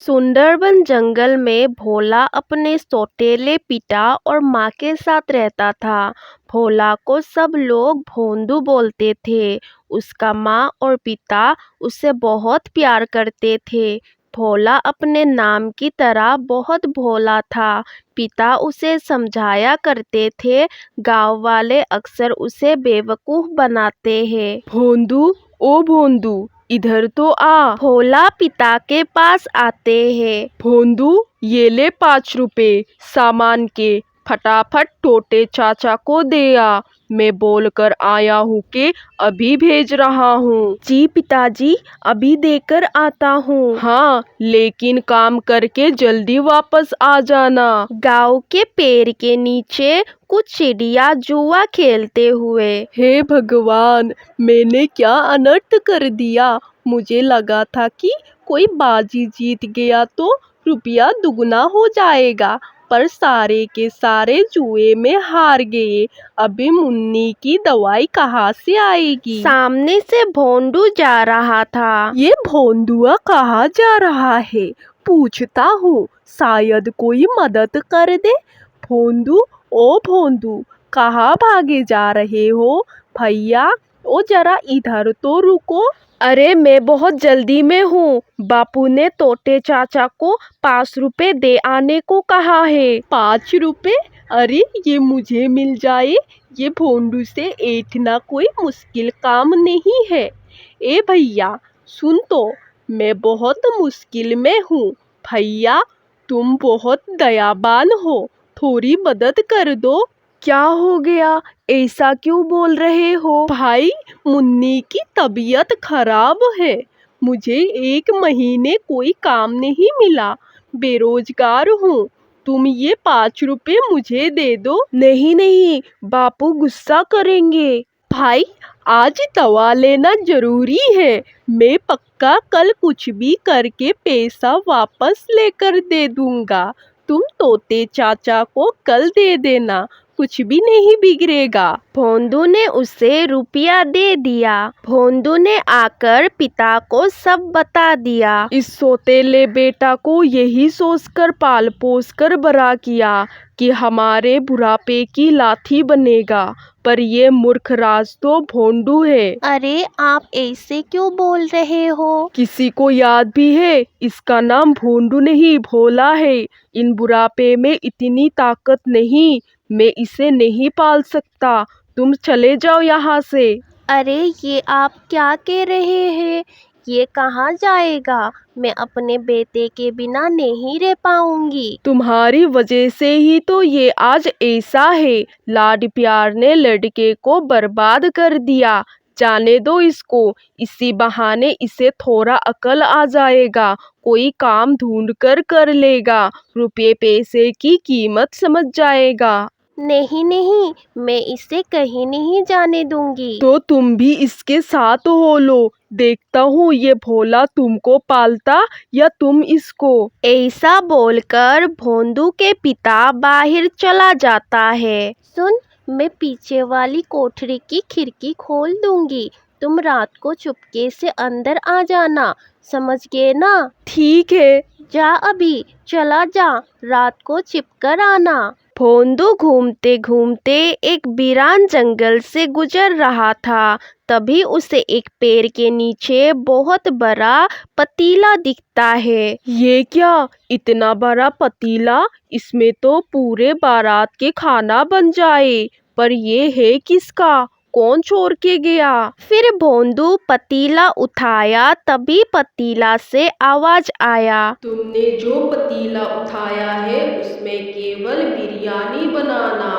सुंदरबन जंगल में भोला अपने सौतेले पिता और माँ के साथ रहता था। भोला को सब लोग भोंदू बोलते थे। उसका माँ और पिता उससे बहुत प्यार करते थे। भोला अपने नाम की तरह बहुत भोला था। पिता उसे समझाया करते थे। गांव वाले अक्सर उसे बेवकूफ़ बनाते हैं। भोंदू, ओ भोंदू, इधर तो आ। भोला पिता के पास आते हैं। भोंदू, ये ले 5 रुपए सामान के, फटाफट टोटे चाचा को दे आ। मैं बोल कर आया हूँ कि अभी भेज रहा हूँ। जी पिताजी, अभी देकर आता हूँ। हाँ, लेकिन काम करके जल्दी वापस आ जाना। गांव के पेड़ के नीचे कुछ चिड़िया जुआ खेलते हुए। हे भगवान, मैंने क्या अनर्थ कर दिया। मुझे लगा था कि कोई बाजी जीत गया तो रुपया दुगना हो जाएगा, पर सारे के सारे जुए में हार गए। अभी मुन्नी की दवाई कहाँ से आएगी? सामने से भोंदू जा रहा था। ये भोंदुआ कहाँ जा रहा है? पूछता हूँ, शायद कोई मदद कर दे। भोंदू, ओ भोंदू, कहाँ भागे जा रहे हो? भैया, ओ जरा इधर तो रुको। अरे मैं बहुत जल्दी में हूँ। बापू ने तोते चाचा को 5 रुपए दे आने को कहा है। 5 रुपए? अरे ये मुझे मिल जाए। ये भोंदू से ऐठना कोई मुश्किल काम नहीं है। ए भैया, सुन तो, मैं बहुत मुश्किल में हूँ। भैया, तुम बहुत दयावान हो, थोड़ी मदद कर दो। क्या हो गया? ऐसा क्यों बोल रहे हो? भाई, मुन्नी की तबीयत खराब है। मुझे 1 महीने कोई काम नहीं मिला। बेरोजगार हूँ। तुम ये 5 रुपए मुझे दे दो। नहीं नहीं, बापू गुस्सा करेंगे। भाई, आज दवा लेना जरूरी है। मैं पक्का कल कुछ भी करके पैसा वापस लेकर दे दूंगा। तुम तोते चाचा को कल दे देना, कुछ भी नहीं बिगड़ेगा। भोंदू ने उसे रुपया दे दिया। भोंदू ने आकर पिता को सब बता दिया। इस सौतेले बेटा को यही सोचकर पाल पोस कर बड़ा किया कि हमारे बुढ़ापे की लाठी बनेगा, पर ये मूर्ख राज तो भोंदू है। अरे आप ऐसे क्यों बोल रहे हो? किसी को याद भी है? इसका नाम भोंदू नहीं, भोला है। इन बुढ़ापे में इतनी ताकत नहीं। मैं इसे नहीं पाल सकता। तुम चले जाओ यहाँ से। अरे ये आप क्या कह रहे हैं? ये कहाँ जाएगा? मैं अपने बेटे के बिना नहीं रह पाऊंगी। तुम्हारी वजह से ही तो ये आज ऐसा है। लाड प्यार ने लड़के को बर्बाद कर दिया। जाने दो इसको। इसी बहाने इसे थोड़ा अकल आ जाएगा। कोई काम ढूंढ कर लेगा। रुपये पैसे की कीमत समझ जाएगा। नहीं नहीं, मैं इसे कहीं नहीं जाने दूंगी। तो तुम भी इसके साथ हो लो। देखता हूँ ये भोला तुमको पालता या तुम इसको। ऐसा बोलकर भोंदू के पिता बाहर चला जाता है। सुन, मैं पीछे वाली कोठरी की खिड़की खोल दूंगी। तुम रात को चुपके से अंदर आ जाना, समझ गए ना? ठीक है। जा अभी, चला जा, रात को छिपकर आना। भोंदू घूमते घूमते एक वीरान जंगल से गुजर रहा था। तभी उसे एक पेड़ के नीचे बहुत बड़ा पतीला दिखता है। ये क्या, इतना बड़ा पतीला? इसमें तो पूरे बारात के खाना बन जाए। पर ये है किसका? कौन छोड़ के गया? फिर भोंदू पतीला उठाया, तभी पतीला से आवाज आया। तुमने जो पतीला उठाया है उसमें केवल बिरयानी बनाना,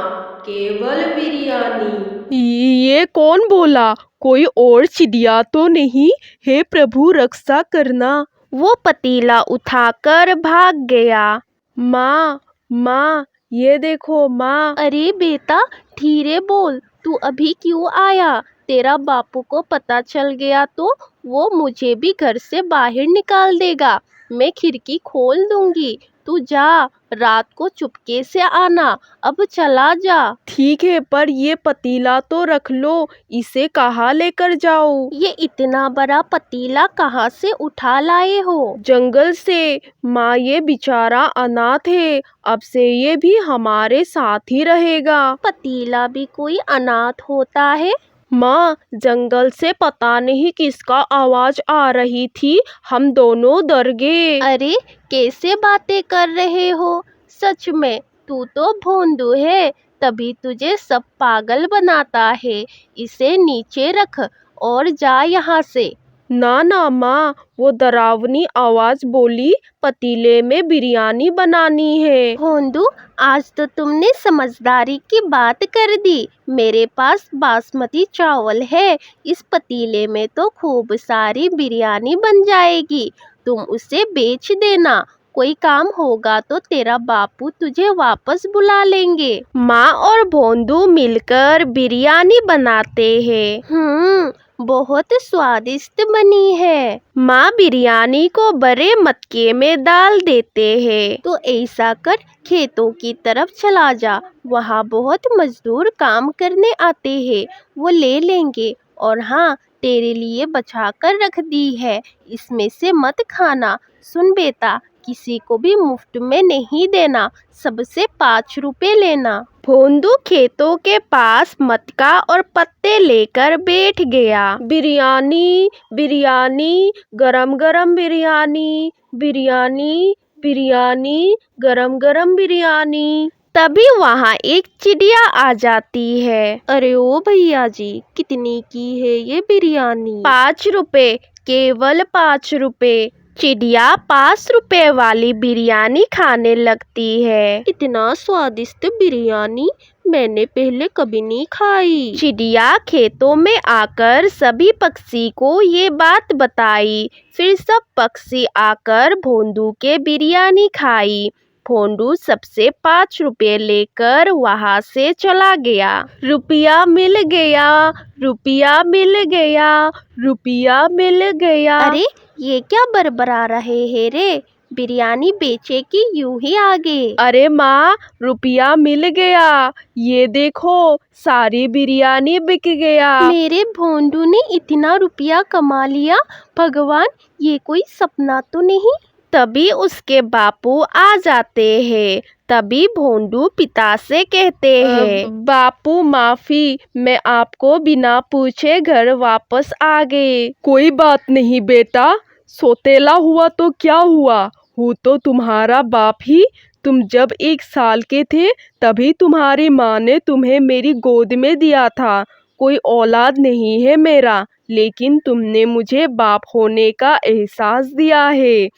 केवल बिरयानी। ये कौन बोला? कोई और चिड़िया तो नहीं? हे प्रभु, रक्षा करना। वो पतीला उठाकर भाग गया। माँ, माँ, ये देखो माँ। अरे बेटा, धीरे बोल, तू अभी क्यों आया? तेरा बापू को पता चल गया तो वो मुझे भी घर से बाहर निकाल देगा। मैं खिड़की खोल दूंगी, तू जा, रात को चुपके से आना, अब चला जा। ठीक है, पर ये पतीला तो रख लो, इसे कहाँ लेकर जाऊँ? ये इतना बड़ा पतीला कहाँ से उठा लाए हो? जंगल से। माँ, ये बेचारा अनाथ है, अब से ये भी हमारे साथ ही रहेगा। पतीला भी कोई अनाथ होता है? माँ, जंगल से पता नहीं किसका आवाज आ रही थी, हम दोनों डर गए। अरे कैसे बातें कर रहे हो? सच में तू तो भोंदू है, तभी तुझे सब पागल बनाता है। इसे नीचे रख और जा यहाँ से। ना ना माँ, वो डरावनी आवाज बोली, पतीले में बिरयानी बनानी है। भोंदू, आज तो तुमने समझदारी की बात कर दी। मेरे पास बासमती चावल है, इस पतीले में तो खूब सारी बिरयानी बन जाएगी। तुम उसे बेच देना, कोई काम होगा तो तेरा बापू तुझे वापस बुला लेंगे। माँ और भोंदू मिलकर बिरयानी बनाते हैं। बहुत स्वादिष्ट बनी है। माँ बिरयानी को बड़े मटके में डाल देते हैं। तो ऐसा कर, खेतों की तरफ चला जा, वहाँ बहुत मजदूर काम करने आते हैं, वो ले लेंगे। और हाँ, तेरे लिए बचा कर रख दी है, इसमें से मत खाना। सुन बेटा, किसी को भी मुफ्त में नहीं देना, सबसे 5 रुपए लेना। भोंदू खेतों के पास मटका और पत्ते लेकर बैठ गया। बिरयानी बिरयानी, गरम गरम बिरयानी, बिरयानी बिरयानी, गरम गरम बिरयानी। तभी वहाँ एक चिड़िया आ जाती है। अरे ओ भैया जी, कितनी की है ये बिरयानी? 5 रुपए, केवल 5 रुपए। चिड़िया 5 रुपए वाली बिरयानी खाने लगती है। इतना स्वादिष्ट बिरयानी मैंने पहले कभी नहीं खाई। चिड़िया खेतों में आकर सभी पक्षी को ये बात बताई। फिर सब पक्षी आकर भोंदू के बिरयानी खाई। भोंदू सबसे 5 रुपए लेकर वहां से चला गया। रुपया मिल गया, रुपया मिल गया, रुपया मिल गया। अरे ये क्या बरबरा रहे हैं रे? बिरयानी बेचे कि यूं ही आ गए? अरे माँ, रुपया मिल गया, ये देखो, सारी बिरयानी बिक गया। मेरे भोंदू ने इतना रुपया कमा लिया, भगवान, ये कोई सपना तो नहीं? तभी उसके बापू आ जाते हैं। तभी भोंदू पिता से कहते हैं, बापू माफी, मैं आपको बिना पूछे घर वापस आ गए। कोई बात नहीं बेटा, सौतेला हुआ तो क्या हुआ, हूँ तो तुम्हारा बाप ही। तुम जब 1 साल के थे तभी तुम्हारी माँ ने तुम्हें मेरी गोद में दिया था। कोई औलाद नहीं है मेरा, लेकिन तुमने मुझे बाप होने का एहसास दिया है।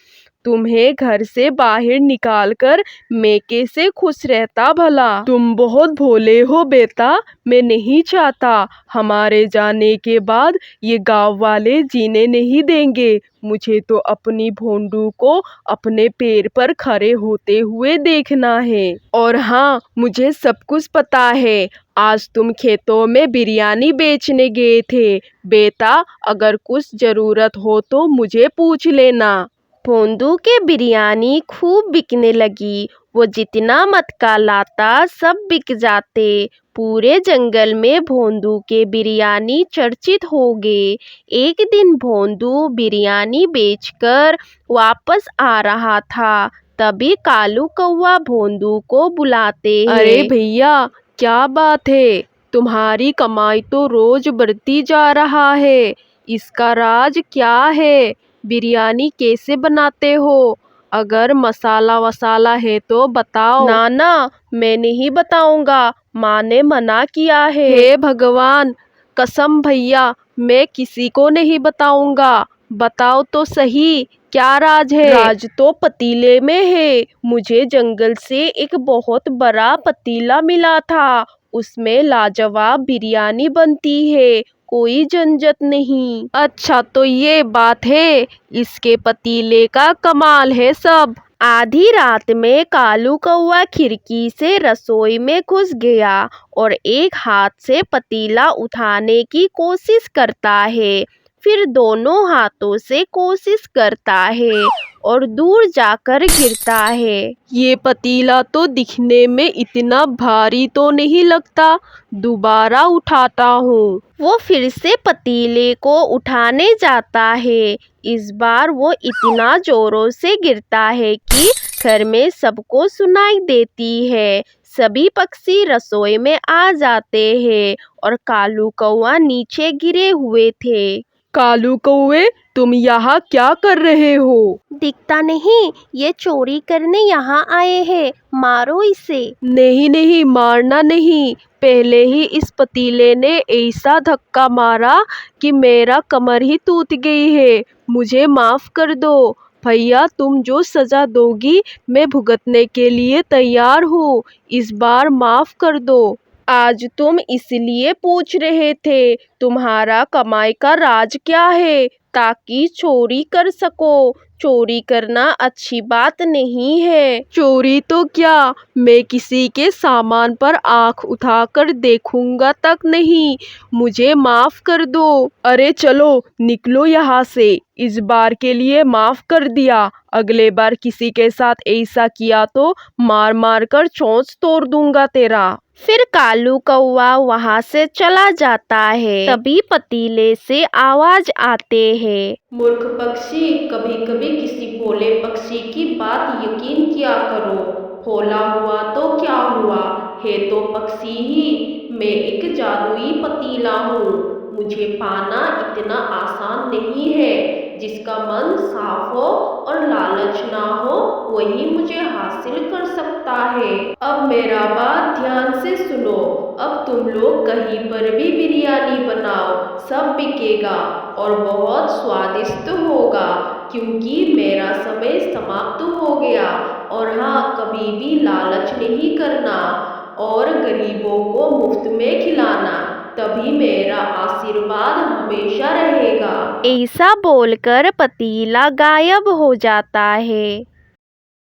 तुम्हें घर से बाहर निकालकर मैं कैसे खुश रहता भला। तुम बहुत भोले हो बेटा, मैं नहीं चाहता हमारे जाने के बाद ये गांव वाले जीने नहीं देंगे। मुझे तो अपनी भोंदू को अपने पैर पर खड़े होते हुए देखना है। और हाँ, मुझे सब कुछ पता है, आज तुम खेतों में बिरयानी बेचने गए थे। बेटा, अगर कुछ जरूरत हो तो मुझे पूछ लेना। भोंदू के बिरयानी खूब बिकने लगी। वो जितना मटका लाता सब बिक जाते। पूरे जंगल में भोंदू के बिरयानी चर्चित हो गए। एक दिन भोंदू बिरयानी बेचकर वापस आ रहा था, तभी कालू कौवा भोंदू को बुलाते हैं। अरे भैया, क्या बात है, तुम्हारी कमाई तो रोज बढ़ती जा रहा है, इसका राज क्या है? बिरयानी कैसे बनाते हो? अगर मसाला वसाला है तो बताओ। ना ना, मैं नहीं बताऊंगा, माँ ने मना किया है। हे भगवान, कसम भैया, मैं किसी को नहीं बताऊंगा। बताओ तो सही, क्या राज है? राज तो पतीले में है। मुझे जंगल से एक बहुत बड़ा पतीला मिला था, उसमें लाजवाब बिरयानी बनती है, कोई झंझट नहीं। अच्छा तो ये बात है, इसके पतीले का कमाल है सब। आधी रात में कालू कौवा खिड़की से रसोई में घुस गया और एक हाथ से पतीला उठाने की कोशिश करता है, फिर दोनों हाथों से कोशिश करता है और दूर जाकर गिरता है। ये पतीला तो दिखने में इतना भारी तो नहीं लगता, दोबारा उठाता हूँ। वो फिर से पतीले को उठाने जाता है। इस बार वो इतना जोरों से गिरता है कि घर में सबको सुनाई देती है। सभी पक्षी रसोई में आ जाते हैं और कालू कौवा नीचे गिरे हुए थे। कालू कौवे, तुम यहाँ क्या कर रहे हो? दिखता नहीं, ये चोरी करने यहाँ आए हैं, मारो इसे। नहीं नहीं, मारना नहीं, पहले ही इस पतीले ने ऐसा धक्का मारा कि मेरा कमर ही टूट गई है। मुझे माफ कर दो भैया, तुम जो सजा दोगी मैं भुगतने के लिए तैयार हूँ। इस बार माफ कर दो। आज तुम इसलिए पूछ रहे थे, तुम्हारा कमाई का राज क्या है, ताकि चोरी कर सको। चोरी करना अच्छी बात नहीं है। चोरी तो क्या, मैं किसी के सामान पर आंख उठाकर देखूंगा तक नहीं। मुझे माफ कर दो। अरे चलो निकलो यहाँ से, इस बार के लिए माफ कर दिया। अगले बार किसी के साथ ऐसा किया तो मार मार कर चोंच तोड़ दूंगा तेरा। फिर कालू कौवा वहां से चला जाता है। तभी पतीले से आवाज आते हैं, मूर्ख पक्षी, कभी कभी किसी भोले पक्षी की बात यकीन किया करो। भोला हुआ तो क्या हुआ, है तो पक्षी ही। मैं एक जादुई पतीला हूँ, मुझे पाना इतना आसान नहीं है। जिसका मन साफ हो और लालच ना हो वही मुझे हासिल कर सकता है। अब मेरा बात ध्यान से सुनो। अब तुम लोग कहीं पर भी बिरयानी बनाओ, सब बिकेगा और बहुत स्वादिष्ट होगा, क्योंकि मेरा समय समाप्त हो गया। और हाँ, कभी भी लालच नहीं करना और गरीबों को मुफ्त में खिलाना, तभी मेरा आशीर्वाद हमेशा रहेगा। ऐसा बोलकर पतीला गायब हो जाता है।